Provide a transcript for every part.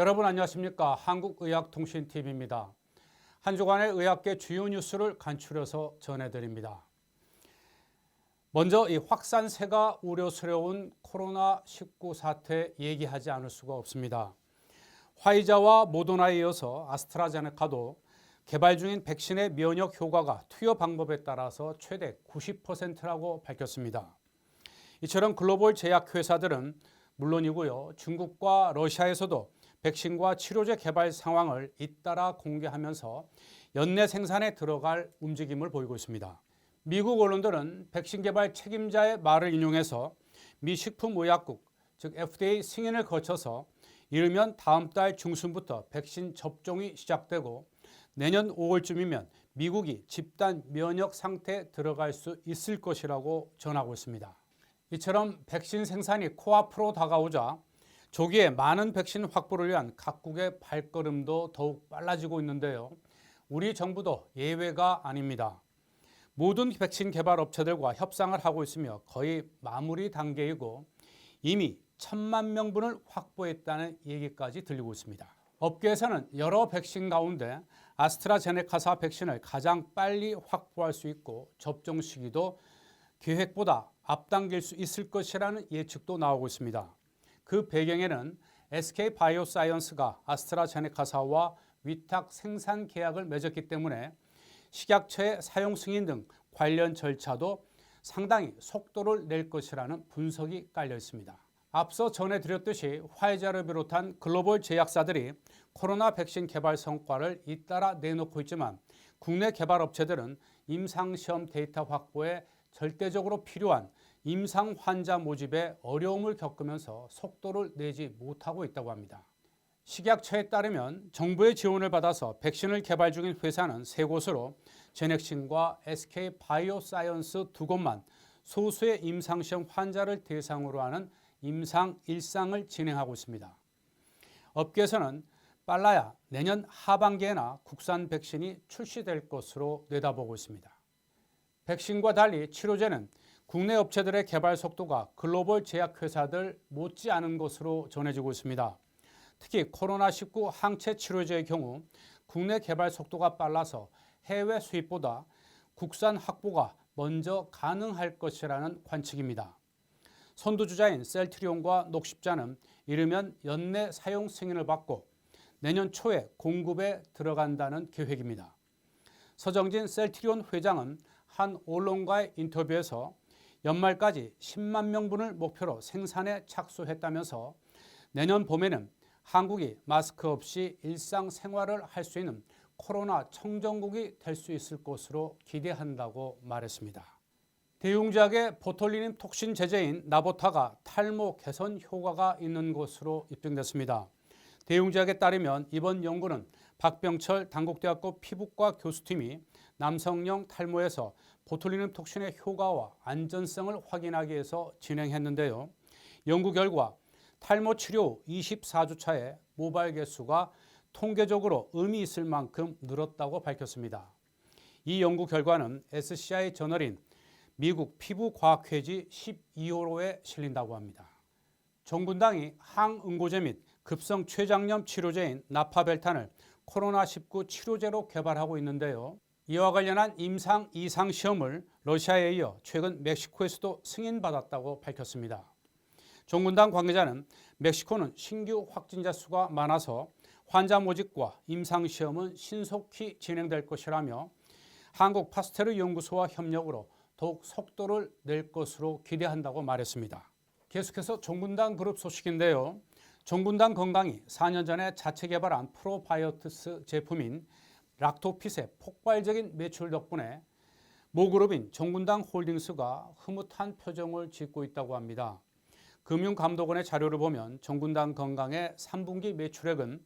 여러분 안녕하십니까? 한국의학통신TV입니다. 한 주간의 의학계 주요 뉴스를 간추려서 전해드립니다. 먼저 이 확산세가 우려스러운 코로나19 사태 얘기하지 않을 수가 없습니다. 화이자와 모더나에 이어서 아스트라제네카도 개발 중인 백신의 면역 효과가 투여 방법에 따라서 최대 90%라고 밝혔습니다. 이처럼 글로벌 제약회사들은 물론이고요. 중국과 러시아에서도 백신과 치료제 개발 상황을 잇따라 공개하면서 연내 생산에 들어갈 움직임을 보이고 있습니다. 미국 언론들은 백신 개발 책임자의 말을 인용해서 미 식품의약국, 즉 FDA 승인을 거쳐서 이르면 다음 달 중순부터 백신 접종이 시작되고 내년 5월쯤이면 미국이 집단 면역 상태에 들어갈 수 있을 것이라고 전하고 있습니다. 이처럼 백신 생산이 코앞으로 다가오자 조기에 많은 백신 확보를 위한 각국의 발걸음도 더욱 빨라지고 있는데요. 우리 정부도 예외가 아닙니다. 모든 백신 개발 업체들과 협상을 하고 있으며 거의 마무리 단계이고 이미 1,000만 명분을 확보했다는 얘기까지 들리고 있습니다. 업계에서는 여러 백신 가운데 아스트라제네카사 백신을 가장 빨리 확보할 수 있고 접종 시기도 계획보다 앞당길 수 있을 것이라는 예측도 나오고 있습니다. 그 배경에는 SK바이오사이언스가 아스트라제네카사와 위탁 생산 계약을 맺었기 때문에 식약처의 사용 승인 등 관련 절차도 상당히 속도를 낼 것이라는 분석이 깔려 있습니다. 앞서 전해드렸듯이 화이자를 비롯한 글로벌 제약사들이 코로나 백신 개발 성과를 잇따라 내놓고 있지만 국내 개발 업체들은 임상시험 데이터 확보에 절대적으로 필요한 임상 환자 모집에 어려움을 겪으면서 속도를 내지 못하고 있다고 합니다. 식약처에 따르면 정부의 지원을 받아서 백신을 개발 중인 회사는 3곳으로 제넥신과 SK바이오사이언스 2곳만 소수의 임상시험 환자를 대상으로 하는 임상 1상을 진행하고 있습니다. 업계에서는 빨라야 내년 하반기에나 국산 백신이 출시될 것으로 내다보고 있습니다. 백신과 달리 치료제는 국내 업체들의 개발 속도가 글로벌 제약회사들 못지않은 것으로 전해지고 있습니다. 특히 코로나19 항체 치료제의 경우 국내 개발 속도가 빨라서 해외 수입보다 국산 확보가 먼저 가능할 것이라는 관측입니다. 선두주자인 셀트리온과 녹십자는 이르면 연내 사용 승인을 받고 내년 초에 공급에 들어간다는 계획입니다. 서정진 셀트리온 회장은 한 언론과의 인터뷰에서 연말까지 10만 명분을 목표로 생산에 착수했다면서 내년 봄에는 한국이 마스크 없이 일상생활을 할 수 있는 코로나 청정국이 될 수 있을 것으로 기대한다고 말했습니다. 대웅제약의 보톨리눔 톡신 제제인 나보타가 탈모 개선 효과가 있는 것으로 입증됐습니다. 대웅제약에 따르면 이번 연구는 박병철 단국대학교 피부과 교수팀이 남성용 탈모에서 보톨리눔 톡신의 효과와 안전성을 확인하기 위해서 진행했는데요. 연구 결과 탈모 치료 24주 차에 모발 개수가 통계적으로 의미 있을 만큼 늘었다고 밝혔습니다. 이 연구 결과는 SCI 저널인 미국 피부과학회지 12호로에 실린다고 합니다. 정군당이 항응고제 및 급성 췌장염 치료제인 나파벨탄을 코로나19 치료제로 개발하고 있는데요. 이와 관련한 임상 2상 시험을 러시아에 이어 최근 멕시코에서도 승인받았다고 밝혔습니다. 정군당 관계자는 멕시코는 신규 확진자 수가 많아서 환자 모집과 임상 시험은 신속히 진행될 것이라며 한국 파스테르 연구소와 협력으로 더욱 속도를 낼 것으로 기대한다고 말했습니다. 계속해서 정군당 그룹 소식인데요. 정군당 건강이 4년 전에 자체 개발한 프로바이오티스 제품인 락토핏의 폭발적인 매출 덕분에 모그룹인 정군당 홀딩스가 흐뭇한 표정을 짓고 있다고 합니다. 금융감독원의 자료를 보면 정군당 건강의 3분기 매출액은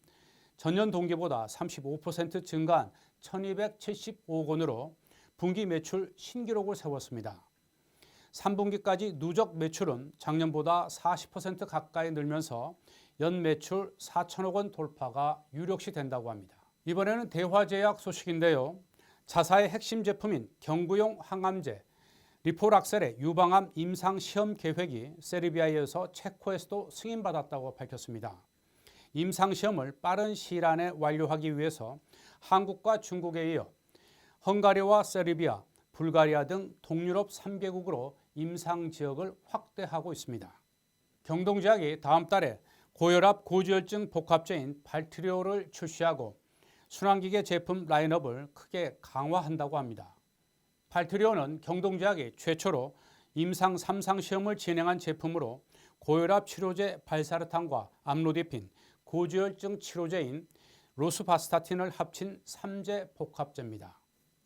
전년 동기보다 35% 증가한 1,275억 원으로 분기 매출 신기록을 세웠습니다. 3분기까지 누적 매출은 작년보다 40% 가까이 늘면서 연 매출 4천억 원 돌파가 유력시 된다고 합니다. 이번에는 대화제약 소식인데요. 자사의 핵심 제품인 경구용 항암제 리포락셀의 유방암 임상 시험 계획이 세르비아에서 체코에서도 승인받았다고 밝혔습니다. 임상시험을 빠른 시일 안에 완료하기 위해서 한국과 중국에 이어 헝가리와 세르비아, 불가리아 등 동유럽 3개국으로 임상지역을 확대하고 있습니다. 경동제약이 다음 달에 고혈압, 고지혈증 복합제인 발트리오를 출시하고 순환기계 제품 라인업을 크게 강화한다고 합니다. 발트리오는 경동제약이 최초로 임상 3상 시험을 진행한 제품으로 고혈압 치료제 발사르탄과 암로디핀, 고지혈증 치료제인 로스바스타틴을 합친 3제 복합제입니다.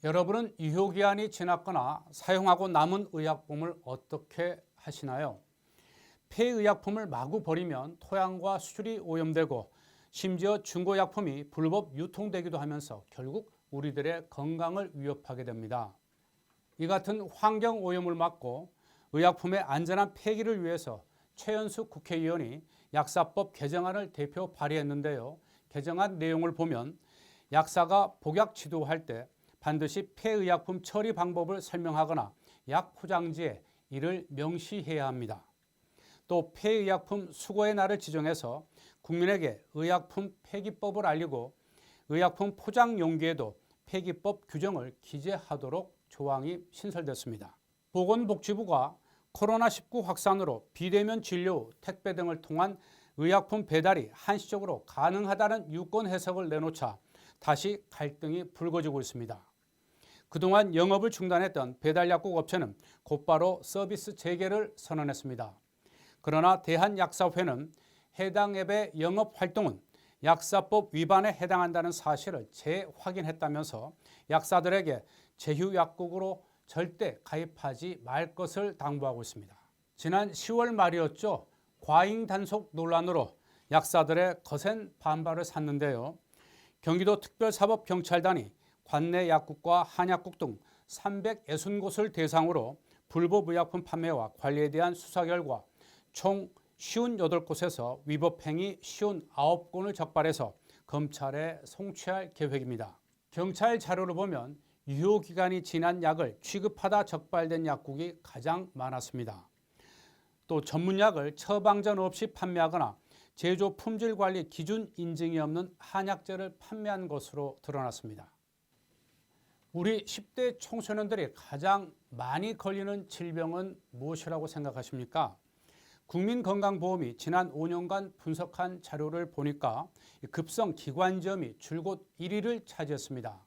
여러분은 유효기한이 지났거나 사용하고 남은 의약품을 어떻게 하시나요? 폐의약품을 마구 버리면 토양과 수질이 오염되고 심지어 중고약품이 불법 유통되기도 하면서 결국 우리들의 건강을 위협하게 됩니다. 이 같은 환경오염을 막고 의약품의 안전한 폐기를 위해서 최연수 국회의원이 약사법 개정안을 대표 발의했는데요. 개정안 내용을 보면 약사가 복약 지도할 때 반드시 폐의약품 처리 방법을 설명하거나 약 포장지에 이를 명시해야 합니다. 또 폐의약품 수거의 날을 지정해서 국민에게 의약품 폐기법을 알리고 의약품 포장 용기에도 폐기법 규정을 기재하도록 조항이 신설됐습니다. 보건복지부가 코로나19 확산으로 비대면 진료, 택배 등을 통한 의약품 배달이 한시적으로 가능하다는 유권 해석을 내놓자 다시 갈등이 불거지고 있습니다. 그동안 영업을 중단했던 배달약국 업체는 곧바로 서비스 재개를 선언했습니다. 그러나 대한약사회는 해당 앱의 영업 활동은 약사법 위반에 해당한다는 사실을 재확인했다면서 약사들에게 제휴약국으로 절대 가입하지 말 것을 당부하고 있습니다. 지난 10월 말이었죠. 과잉 단속 논란으로 약사들의 거센 반발을 샀는데요. 경기도 특별사법경찰단이 관내 약국과 한약국 등 360곳을 대상으로 불법 의약품 판매와 관리에 대한 수사 결과 총 58곳에서 위법행위 59건을 적발해서 검찰에 송치할 계획입니다. 경찰 자료를 보면 유효기간이 지난 약을 취급하다 적발된 약국이 가장 많았습니다. 또 전문약을 처방전 없이 판매하거나 제조 품질관리 기준 인증이 없는 한약재를 판매한 것으로 드러났습니다. 우리 10대 청소년들이 가장 많이 걸리는 질병은 무엇이라고 생각하십니까? 국민건강보험이 지난 5년간 분석한 자료를 보니까 급성 기관지염이 줄곧 1위를 차지했습니다.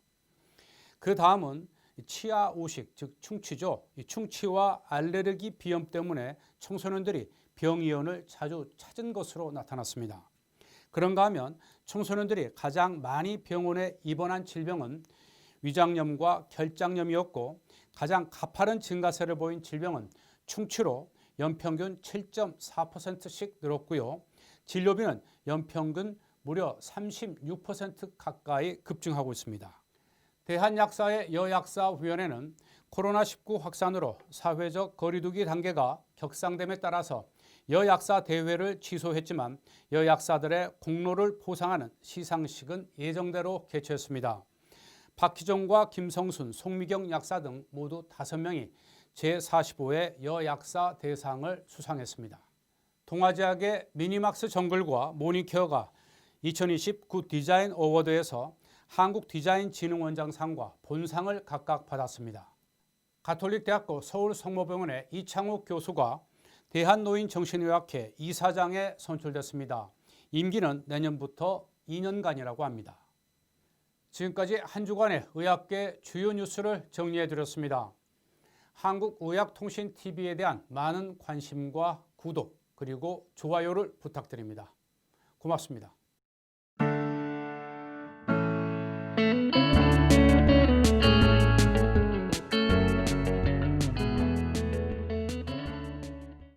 그 다음은 치아 오식, 즉 충치죠. 이 충치와 알레르기 비염 때문에 청소년들이 병의원을 자주 찾은 것으로 나타났습니다. 그런가 하면 청소년들이 가장 많이 병원에 입원한 질병은 위장염과 결장염이었고 가장 가파른 증가세를 보인 질병은 충치로 연평균 7.4%씩 늘었고요. 진료비는 연평균 무려 36% 가까이 급증하고 있습니다. 대한약사회 여약사위원회는 코로나19 확산으로 사회적 거리두기 단계가 격상됨에 따라서 여약사 대회를 취소했지만 여약사들의 공로를 포상하는 시상식은 예정대로 개최했습니다. 박희정과 김성순, 송미경 약사 등 모두 5명이 제45회 여약사 대상을 수상했습니다. 동아제약의 미니막스 정글과 모닝케어가 2020 디자인 어워드에서 한국디자인진흥원장상과 본상을 각각 받았습니다. 가톨릭대학교 서울성모병원의 이창욱 교수가 대한노인정신의학회 이사장에 선출됐습니다. 임기는 내년부터 2년간이라고 합니다. 지금까지 한 주간의 의학계 주요 뉴스를 정리해드렸습니다. 한국의학통신TV에 대한 많은 관심과 구독 그리고 좋아요를 부탁드립니다. 고맙습니다.